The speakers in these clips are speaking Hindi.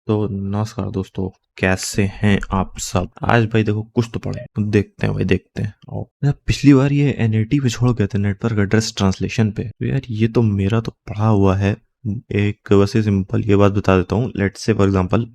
तो नमस्कार दोस्तों, कैसे हैं आप सब। आज भाई देखो कुछ तो पढ़े, देखते हैं भाई, देखते हैं। और यार पिछली बार ये एनएटी पे छोड़ गए थे, नेटवर्क एड्रेस ट्रांसलेशन पे। तो यार ये तो मेरा तो पढ़ा हुआ है। एक वैसे सिंपल ये बात बता देता हूँ। लेट्स से फॉर एग्जांपल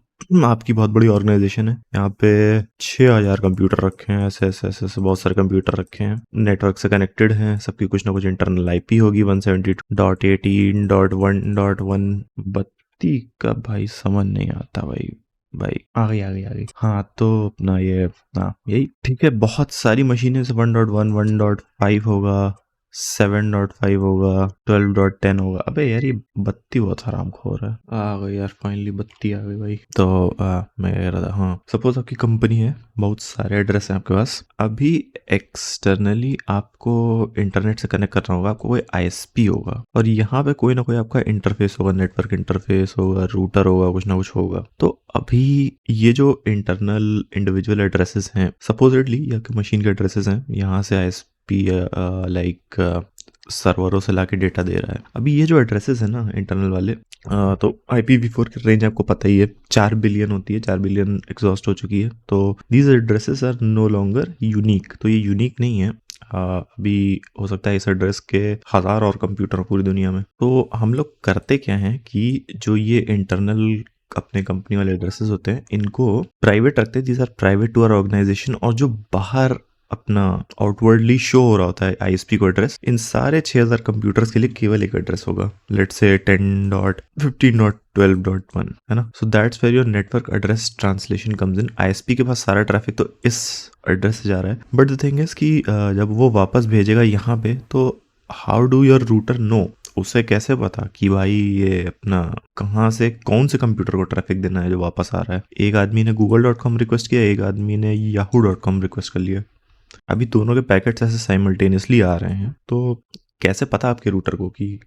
आपकी बहुत बड़ी ऑर्गेनाइजेशन है, यहाँ पे 6000 कंप्यूटर रखे हैं, ऐसे ऐसे ऐसे ऐसे बहुत सारे कंप्यूटर रखे हैं, नेटवर्क से कनेक्टेड हैं, सबकी कुछ ना कुछ इंटरनल आईपी होगी 172.18.1.1। बत्ती का भाई समझ नहीं आता भाई। भाई आ गई। हाँ तो अपना ये, हाँ यही ठीक है। बहुत सारी मशीनें से 1.1 1.5 होगा, 7.5 होगा, 12.10 होगा। अबे यार ये बत्ती बहुत हरामखोर है। आ गई यार, फाइनली बत्ती आ गई भाई। तो मैं कह रहा था, हाँ सपोज आपकी कंपनी है, बहुत सारे एड्रेस हैं आपके पास। अभी एक्सटर्नली आपको इंटरनेट से कनेक्ट करना होगा, आपको कोई आईएसपी होगा, और यहाँ पे कोई ना कोई आपका इंटरफेस होगा, नेटवर्क इंटरफेस होगा, रूटर होगा, कुछ ना कुछ होगा। तो अभी ये जो इंटरनल इंडिविजुअल एड्रेसेस हैं, सपोजिटली या मशीन के एड्रेसेस हैं, यहाँ से आईएसपी लाइक सर्वरों से लाके डेटा दे रहा है। अभी ये जो एड्रेसेस है ना इंटरनल वाले, तो IPv4 की रेंज आपको पता ही है, 4 बिलियन होती है, 4 बिलियन एग्जॉस्ट हो चुकी है। तो these addresses are no longer unique. तो ये यूनिक नहीं है। अभी हो सकता है इस एड्रेस के 1000 और कंप्यूटर पूरी दुनिया में। तो हम लोग करते क्या हैं कि जो ये इंटरनल अपने कंपनी वाले एड्रेसेस होते हैं, इनको प्राइवेट रखते हैं। These are private to our organisation. और जो बाहर अपना आउटवर्डली शो हो रहा होता है आईएसपी को एड्रेस, इन सारे 6000 कंप्यूटर्स के लिए केवल एक एड्रेस होगा, लेट्स से 10.15.12.1, है ना। So that's where your network address translation comes in. ISP के पास सारा ट्रैफिक तो इस एड्रेस से जा रहा है, बट द थिंग इज कि जब वो वापस भेजेगा यहाँ पे, तो how do your router know, उसे कैसे पता कि भाई ये अपना कहाँ से कौन से कंप्यूटर को ट्रैफिक देना है जो वापस आ रहा है। एक आदमी ने google.com रिक्वेस्ट किया, एक आदमी ने yahoo.com रिक्वेस्ट कर लिया। अभी दोनों के पैकेट्स ऐसे साइमल्टेनियसली आ रहे हैं, तो कैसे पता आपके रूटर को कि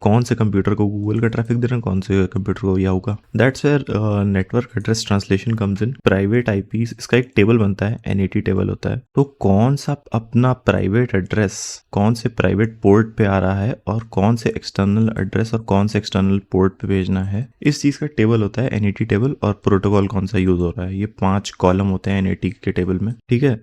कौन से कंप्यूटर को गूगल का ट्रैफिक दे रहे हैं, कौन से कंप्यूटर को याहू का। That's where network address translation comes in. Private IPs, इसका एक टेबल बनता है, एनएटी टेबल होता है। तो कौन सा अपना प्राइवेट एड्रेस कौन से प्राइवेट पोर्ट पे आ रहा है, और कौन से एक्सटर्नल एड्रेस और कौन से एक्सटर्नल पोर्ट पे भेजना है, इस चीज का टेबल होता है एनएटी टेबल। और प्रोटोकॉल कौन सा यूज हो रहा है, ये 5 कॉलम होते हैं एनएटी के टेबल में, ठीक है।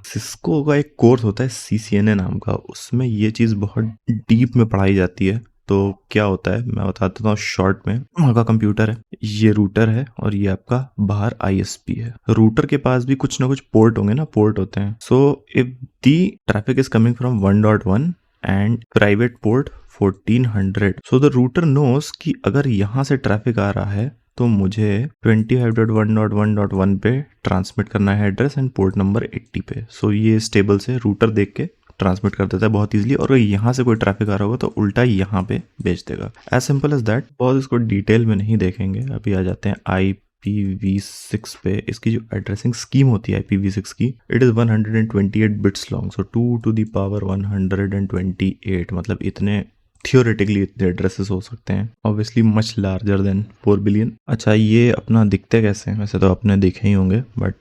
सिस्को का एक कोर्स होता है CCNA नाम का, उसमें ये चीज बहुत डीप में पढ़ाई जाती है। तो क्या होता है मैं बता देता हूँ शॉर्ट में। आपका कंप्यूटर है, ये रूटर है, और ये आपका बाहर आईएसपी है। रूटर के पास भी कुछ ना कुछ पोर्ट होंगे ना, पोर्ट होते हैं। So if the traffic is coming from 1.1 and private port 1400, so the router knows कि अगर यहाँ से ट्रैफिक आ रहा है तो मुझे 25.1.1.1 पे ट्रांसमिट करना है एड्रेस, एंड पोर्ट नंबर 80 पे। सो ये स्टेबल से रूटर देख के ट्रांसमिट कर देता है बहुत इजीली। और अगर यहाँ से कोई ट्रैफिक आ रहा होगा तो उल्टा यहाँ पे भेज देगा। As simple as that. बहुत इसको डिटेल में नहीं देखेंगे, अभी आ जाते हैं IPv6 पे। इसकी जो एड्रेसिंग स्कीम होती है IPv6 की, it is 128 bits long. So 2 to the power 128, मतलब इतने थियोरेटिकली इतने एड्रेसेस हो सकते हैं। Obviously much larger than 4 billion. अच्छा ये अपना दिखते कैसे हैं, वैसे तो आपने देखे ही होंगे, बट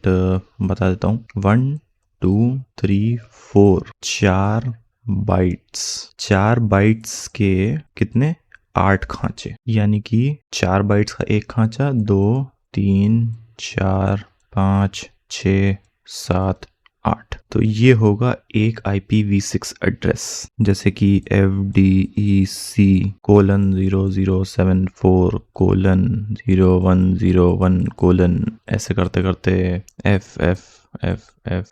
बता देता हूँ। 1 2 3 4, 4 बाइट्स। 4 बाइट्स के कितने, 8 खांचे, यानी कि 4 बाइट्स का एक खांचा, 2 3 4 5 6 7 8। तो ये होगा एक IPv6 एड्रेस, जैसे कि FDEC:0074:0101, ऐसे करते करते FF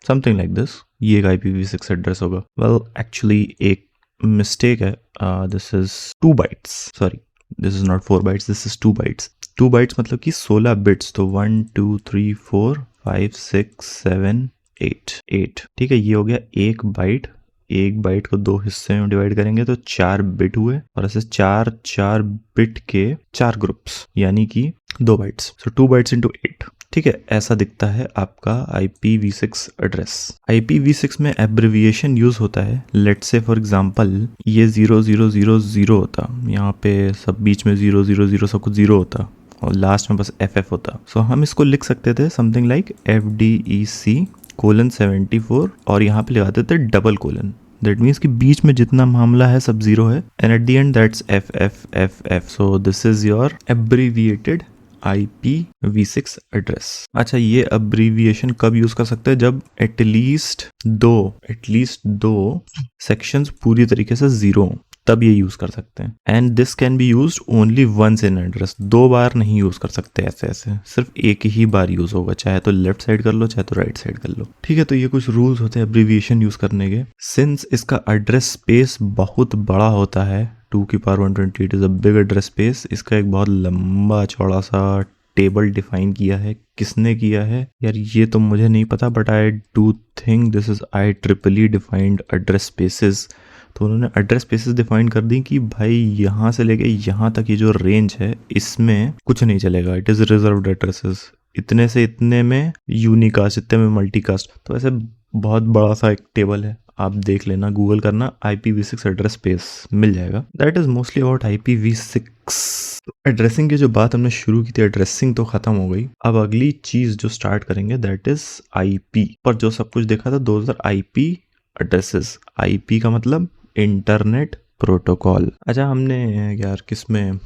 समथिंग लाइक दिस। ये एक IPv6 एड्रेस होगा। वेल एक्चुअली एक मिस्टेक है। This is 2 bytes, sorry this is not 4 bytes, this is 2 bytes. 2 bytes मतलब कि 16 बिट्स। तो 1 2 3 4 5 6 7 8, ठीक है। ये हो गया एक बाइट। एक बाइट को 2 हिस्से में डिवाइड करेंगे तो 4 बिट हुए, और ऐसे 4 बिट के 4 ग्रुप्स, यानी कि 2 बाइट्स। सो 2 बाइट्स इंटू 8, ठीक है। ऐसा दिखता है आपका IPv6 एड्रेस। IPv6 में एब्रिविएशन यूज होता है। लेट्स से फॉर एग्जांपल ये 0000 होता, यहाँ पे सब बीच में 000 सब कुछ 0 होता, और लास्ट में बस FF होता। सो हम इसको लिख सकते थे समथिंग लाइक FDEC:74, और यहाँ पे लगा देते डबल कोलन। दैट मीन्स कि बीच में जितना मामला है सब 0 है, and at the end that's FFFF। So this is your abbreviated IPv6 address. अच्छा, ये अब्रीविएशन कब यूज कर सकते हैं? जब एटलीस्ट दो सेक्शंस पूरी तरीके से जीरो हों, तब ये यूज कर सकते हैं। And this can be use only once in address. दो बार नहीं यूज कर सकते ऐसे, सिर्फ एक ही बार यूज होगा, चाहे तो लेफ्ट साइड कर लो चाहे तो राइट साइड कर लो। ठीक है, तो ये कुछ रूल्स होते हैं अब्रीविएशन यूज करने के। सिंस इसका एड्रेस स्पेस बहुत बड़ा होता है, 2 की power 128 is a big address space, इसका एक बहुत लंबा चौड़ा सा टेबल डिफाइन किया है। किसने किया है यार, ये तो मुझे नहीं पता, but I do think this is IEEE defined address spaces. तो उन्होंने एड्रेस स्पेसेस डिफाइन कर दी कि भाई यहाँ से लेके यहाँ तक ये जो रेंज है इसमें कुछ नहीं चलेगा, इट इज रिजर्व्ड एड्रेसेस। इतने से इतने में यूनिकास्ट, इतने में मल्टीकास्ट। तो ऐसे बहुत बड़ा सा एक टेबल है, आप देख लेना, गूगल करना IPv6 एड्रेस स्पेस, मिल जाएगा। That is mostly about IPv6। Addressing की जो बात हमने शुरू की थी, एड्रेसिंग तो खत्म हो गई। अब अगली चीज जो स्टार्ट करेंगे दैट इज IP। पर जो सब कुछ देखा था दोस्त IP एड्रेसेस। IP का मतलब इंटरनेट प्रोटोकॉल। अच्छा, हमने यार किसमें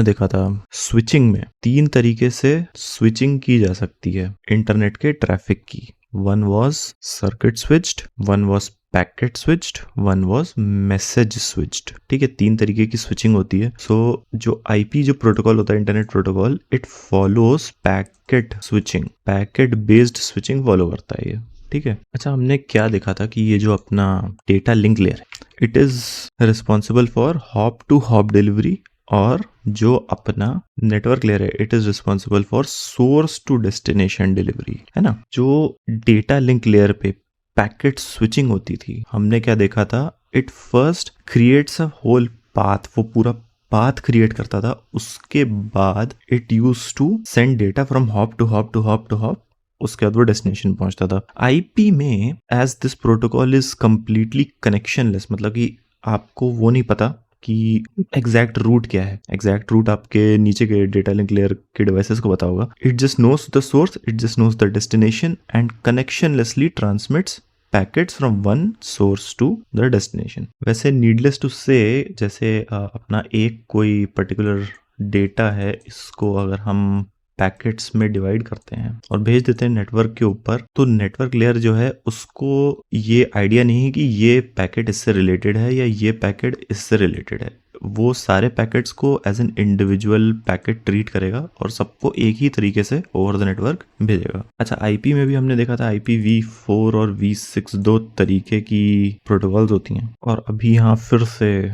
देखा था, स्विचिंग में 3 तरीके से स्विचिंग की जा सकती है इंटरनेट के ट्रैफिक की। One was circuit switched, one was packet switched, one was message switched. ठीक है, 3 तरीके की स्विचिंग होती है। सो जो IP जो प्रोटोकॉल होता है, internet protocol, it follows packet switching, packet based switching follow करता है ये। ठीक है। अच्छा, हमने क्या देखा था कि ये जो अपना डेटा लिंक लेयर है, it is responsible for hop to hop delivery, और जो अपना नेटवर्क लेयर है it is responsible for source to destination delivery, है ना। जो डेटा लिंक लेयर पे पैकेट स्विचिंग होती थी, हमने क्या देखा था, it first creates a whole path, वो पूरा पाथ क्रिएट करता था। उसके बाद it use to send data from hop to hop to hop to hop, उसके बाद वो डेस्टिनेशन पहुंचता था। IP में as this protocol is completely connectionless, मतलब कि आपको वो नहीं पता कि एग्जैक्ट रूट क्या है। एग्जैक्ट रूट आपके नीचे के डेटा लिंक लेयर के डिवाइसेस को पता होगा। It just knows the source, it just knows the destination and connectionlessly transmits packets from one source to the destination. वैसे नीडलेस टू से, जैसे अपना एक कोई पर्टिकुलर डेटा है, इसको अगर हम पैकेट्स में डिवाइड करते हैं और भेज देते हैं नेटवर्क के ऊपर, तो नेटवर्क लेयर जो है उसको ये आइडिया नहीं है कि ये पैकेट इससे रिलेटेड है या ये पैकेट इससे रिलेटेड है। वो सारे पैकेट्स को as an individual packet treat करेगा और सबको एक ही तरीके से ओवर द नेटवर्क भेजेगा। अच्छा, IP में भी हमने देखा था IPv4 और V6 दो तरीके की प्रोटोकॉल्स होती हैं, और अभी यहाँ फिर से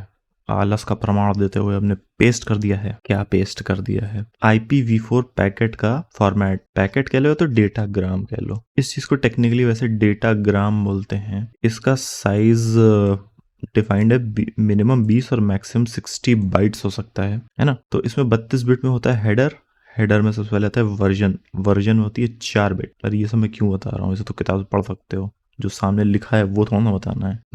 आलस का प्रमाण देते हुए हमने पेस्ट कर दिया है। क्या पेस्ट कर दिया है? IPv4 पैकेट का फॉर्मेट, पैकेट कह लो तो डेटाग्राम कह लो, इस चीज को टेक्निकली वैसे डेटाग्राम बोलते हैं। इसका साइज डिफाइंड है मिनिमम 20 और मैक्सिमम 60 बाइट्स हो सकता है ना। तो इसमें 32 बिट में होता है हेडर में सबसे पहले आता है वर्जन होती है 4 बिट। पर ये सब मैं क्यों बता रहा हूँ, इसे तो किताब पढ़ सकते हो। जो सामने लिखा है वो थोड़ा ना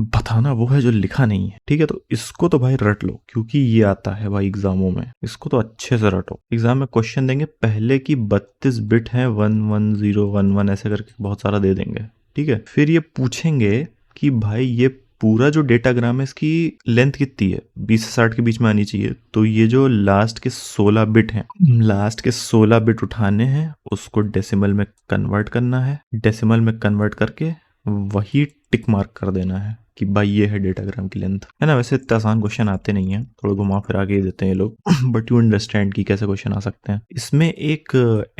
बताना वो है जो लिखा नहीं है। ठीक है, तो इसको तो भाई रट लो, क्योंकि ये आता है भाई एग्जामों में, इसको तो अच्छे से रटो। एग्जाम में क्वेश्चन देंगे, पहले की 32 बिट है 11011 ऐसे करके बहुत सारा दे देंगे। ठीक है, फिर ये पूछेंगे कि भाई ये पूरा जो डेटाग्राम है इसकी लेंथ कितनी है, 20 से 60 के बीच में आनी चाहिए। तो ये जो लास्ट के 16 बिट हैं, लास्ट के 16 बिट उठाने हैं, उसको डेसिमल में कन्वर्ट करना है, डेसिमल में कन्वर्ट करके वही टिक मार्क कर देना है कि भाई ये है डेटाग्राम की लेंथ, है ना। वैसे इतना आसान क्वेश्चन आते नहीं है, थोड़ा घुमा फिरा के देते हैं ये लोग, बट यू अंडरस्टैंड कि कैसे क्वेश्चन आ सकते हैं। इसमें एक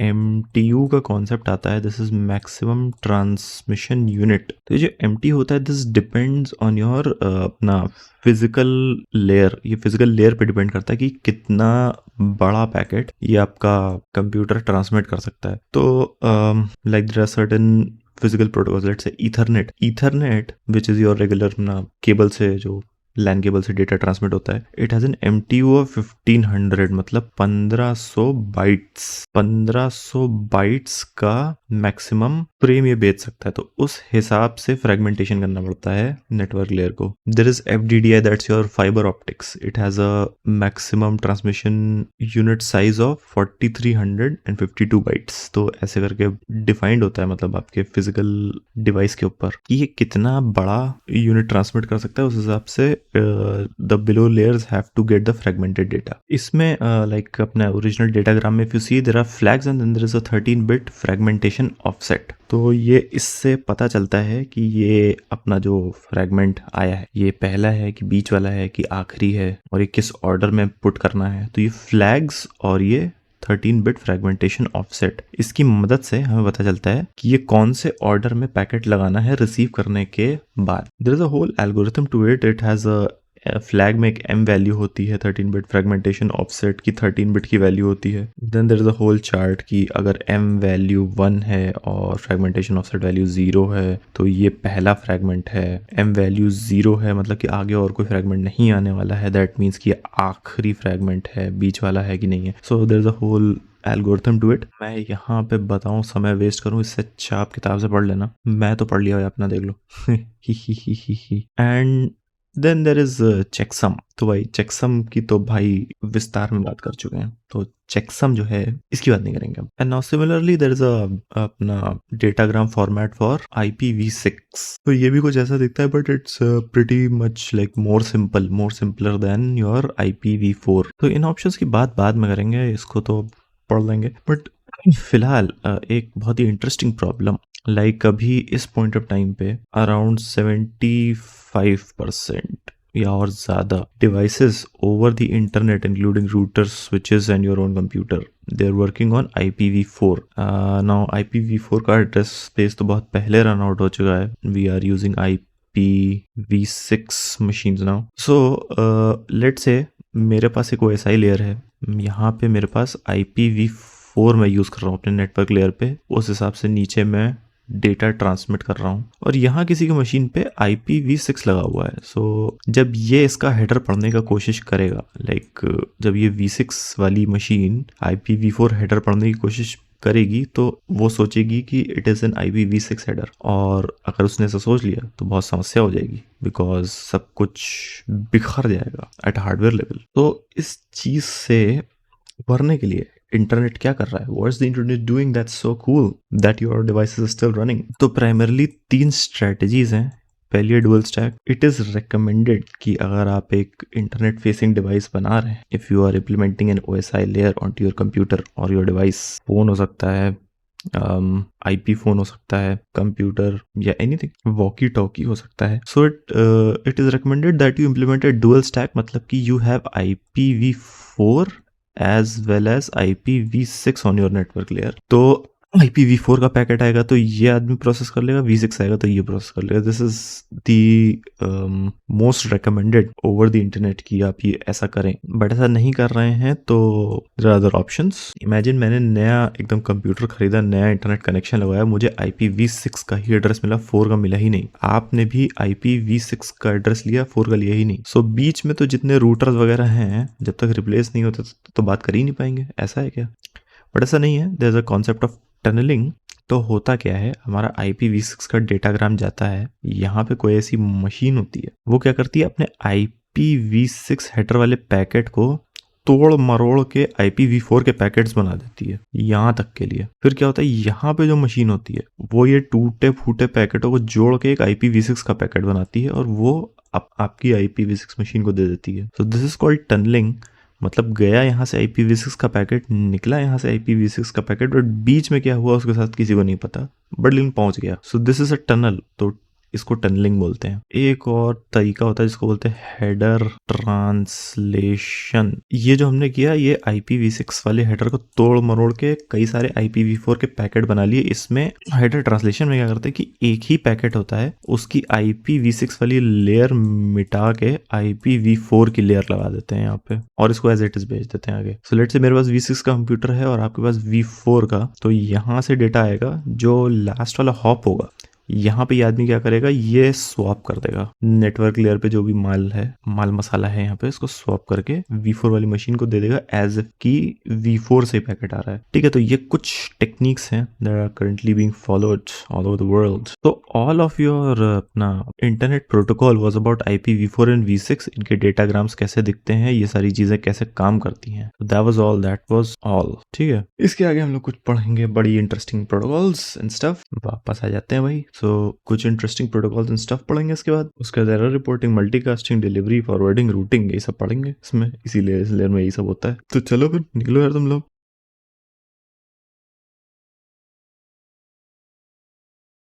MTU का कॉन्सेप्ट आता है, this is maximum transmission unit. तो ये जो MTU होता है, दिस डिपेंड्स ऑन योर अपना फिजिकल लेयर। ये फिजिकल लेयर पे डिपेंड करता है कि कितना बड़ा पैकेट ये आपका कंप्यूटर ट्रांसमिट कर सकता है। तो like there are certain physical protocols, let's say ethernet which is your regular ना केबल से, जो लैन केबल से डेटा ट्रांसमिट होता है, it has an MTU of 1500, मतलब 1500 बाइट्स। 1500 बाइट्स का मैक्सिमम फ्रेम ये बेच सकता है, तो उस हिसाब से फ्रेगमेंटेशन करना पड़ता है नेटवर्क लेयर को। There is FDDI, that's your fibre optics. It has a maximum transmission unit size of 4352 bytes. तो ऐसे करके डिफाइंड होता है, मतलब आपके फिजिकल डिवाइस के ऊपर कि ये कितना बड़ा यूनिट ट्रांसमिट कर सकता है, उस हिसाब से the below layers have to get the fragmented data. इसमें लाइक अपना ओरिजिनल डेटाग्राम में if you see there are flags and then there is a 13-bit fragmentation offset. तो ये इससे पता चलता है कि ये अपना जो फ्रेगमेंट आया है ये पहला है कि बीच वाला है कि आखिरी है, और ये किस ऑर्डर में पुट करना है। तो ये फ्लैग्स और ये 13-bit फ्रेगमेंटेशन ऑफसेट, इसकी मदद से हमें पता चलता है कि ये कौन से ऑर्डर में पैकेट लगाना है रिसीव करने के बाद। There is a whole algorithm to it. It has a flag में एक m वैल्यू होती है, 13-bit फ्रेगमेंटेशन ऑफसेट की 13-bit की वैल्यू होती है। Then there is a whole chart कि अगर m वैल्यू 1 है और फ्रेगमेंटेशन ऑफसेट वैल्यू 0 है तो ये पहला फ्रेगमेंट है। m वैल्यू 0 है मतलब कि आगे और कोई फ्रेगमेंट नहीं आने वाला है, दैट मीन्स कि आखिरी फ्रेगमेंट है, बीच वाला है कि नहीं है। So there is a whole algorithm to it. मैं यहाँ पे बताऊँ समय वेस्ट करूँ, इससे अच्छा आप किताब से पढ़ लेना, मैं तो पढ़ लिया है, अपना देख लो। And then there is checksum. तो भाई चेकसम की तो भाई विस्तार में बात कर चुके हैं, तो चेकसम जो है इसकी बात नहीं करेंगे। And now similarly there is अपना डेटाग्राम फॉर्मेट फॉर IPv6। तो ये भी कुछ ऐसा दिखता है, but it's pretty much like more simpler than your IPv4। तो इन ऑप्शंस की बात बाद में करेंगे, इसको तो पढ़ लेंगे। बट फिलहाल एक बहुत ही इंटरेस्टिंग प्रॉब्लम, लाइक अभी इस पॉइंट ऑफ टाइम पे अराउंड 75% या और ज़्यादा devices over the internet including routers, switches and your own computer, they are working on IPv4। Now IPv4 का एड्रेस स्पेस तो बहुत पहले रन आउट हो चुका है। We are using IPv6 machines now. So let's say मेरे पास एक OSI लेयर है, यहाँ पे मेरे पास IPv4 मैं यूज़ कर रहा हूँ अपने नेटवर्क लेयर पे, उस हिसाब से नीचे मैं डेटा ट्रांसमिट कर रहा हूँ, और यहाँ किसी की मशीन पे IPv6 लगा हुआ है। सो जब ये इसका हेडर पढ़ने का कोशिश करेगा, लाइक जब ये V6 वाली मशीन IPv4 हेडर पढ़ने की कोशिश करेगी तो वो सोचेगी कि it is an IPv6 header, और अगर उसने ऐसा सोच लिया तो बहुत समस्या हो जाएगी, बिकॉज सब कुछ बिखर जाएगा एट हार्डवेयर लेवल। तो इस चीज़ से उभरने के लिए इंटरनेट क्या कर रहा है, what's the internet doing that's so cool that your devices are still running. तो प्राइमरली 3 स्ट्रेटजीज हैं। पहली है dual stack. It is recommended कि अगर आप एक इंटरनेट फेसिंग डिवाइस बना रहे हैं, if you are implementing an OSI layer on to your computer और योर डिवाइस, फ़ोन हो सकता है, IP फ़ोन हो सकता है, कंप्यूटर या एनीथिंग, वॉकी टॉकी हो सकता है। So it is recommended that you implement A dual stack, मतलब कि you have IPv4 as well as IPv6 on your network layer। तो IPv4 का पैकेट आएगा तो ये आदमी प्रोसेस कर लेगा, V6 आएगा तो ये प्रोसेस कर लेगा। This is the most recommended over the internet कि आप ये ऐसा करें, बट ऐसा नहीं कर रहे हैं तो there are other options. Imagine मैंने नया एकदम कंप्यूटर खरीदा, नया इंटरनेट कनेक्शन लगाया, मुझे IPv6 का ही एड्रेस मिला, 4 का मिला ही नहीं। आपने भी IPv6 का एड्रेस लिया, 4 का लिया ही नहीं। सो बीच में तो जितने रूटर्स वगैरह हैं जब तक रिप्लेस नहीं होते तो बात कर ही नहीं पाएंगे, ऐसा है क्या? बट ऐसा नहीं है। There is a concept of tunnelling. तो होता क्या है, हमारा IPv6 का डेटाग्राम जाता है, यहाँ पे कोई ऐसी मशीन होती है, वो क्या करती है, अपने IPv6 हेडर वाले पैकेट को तोड़ मरोड़ के IPv4 के पैकेट्स बना देती है यहाँ तक के लिए। फिर क्या होता है, यहाँ पे जो मशीन होती है वो ये टूटे फूटे पैकेटों को जोड़ के एक IPv6 का पैकेट बनाती है और वो आपकी IPv6 मशीन को दे देती है। So this is called tunnelling. मतलब गया यहाँ से IPv6 का पैकेट, निकला यहाँ से IPv6 का पैकेट, बट बीच में क्या हुआ उसके साथ किसी को नहीं पता, बट लेकिन पहुंच गया। सो दिस इज अ टनल, तो इसको टनलिंग बोलते हैं। एक और तरीका होता है जिसको बोलते हैं हेडर ट्रांसलेशन। ये जो हमने किया, ये IPv6 वाले हेडर को तोड़ मरोड़ के कई सारे IPv4 के पैकेट बना लिए। इसमें हेडर ट्रांसलेशन में क्या करते हैं कि एक ही पैकेट होता है, उसकी IPv6 वाली लेयर मिटा के IPv4 की लेयर लगा देते हैं यहाँ पे, और इसको एज इट इज भेज देते हैं आगे। सो लेट्स से मेरे पास V6 का कंप्यूटर है और आपके पास V4 का, तो यहाँ से डेटा आएगा, जो लास्ट वाला हॉप होगा यहाँ पे ये आदमी क्या करेगा, ये स्वैप कर देगा नेटवर्क लेयर पे जो भी माल मसाला है यहाँ पे, इसको स्वैप करके V4 वाली मशीन को दे देगा एज इफ की V4 से पैकेट आ रहा है। ठीक है, तो ये कुछ टेक्निक्स हैं that are currently being followed all over the world. तो ऑल ऑफ योर अपना internet protocol was about IPv4 and V6। इनके डेटाग्राम्स कैसे दिखते हैं, ये सारी चीजें कैसे काम करती हैं, दैट वाज ऑल। ठीक है, इसके आगे हम लोग कुछ पढ़ेंगे बड़ी इंटरेस्टिंग प्रोटोकॉल्स एंड स्टफ। वापस आ जाते हैं भाई। सो कुछ इंटरेस्टिंग प्रोटोकॉल्स एंड स्टफ पढ़ेंगे इसके बाद। उसके बाद error reporting, multicasting, delivery, forwarding, routing, ये सब पढ़ेंगे इसमें, इसीलिए इस लेयर में यही सब होता है। तो चलो फिर निकलो यार तुम लोग।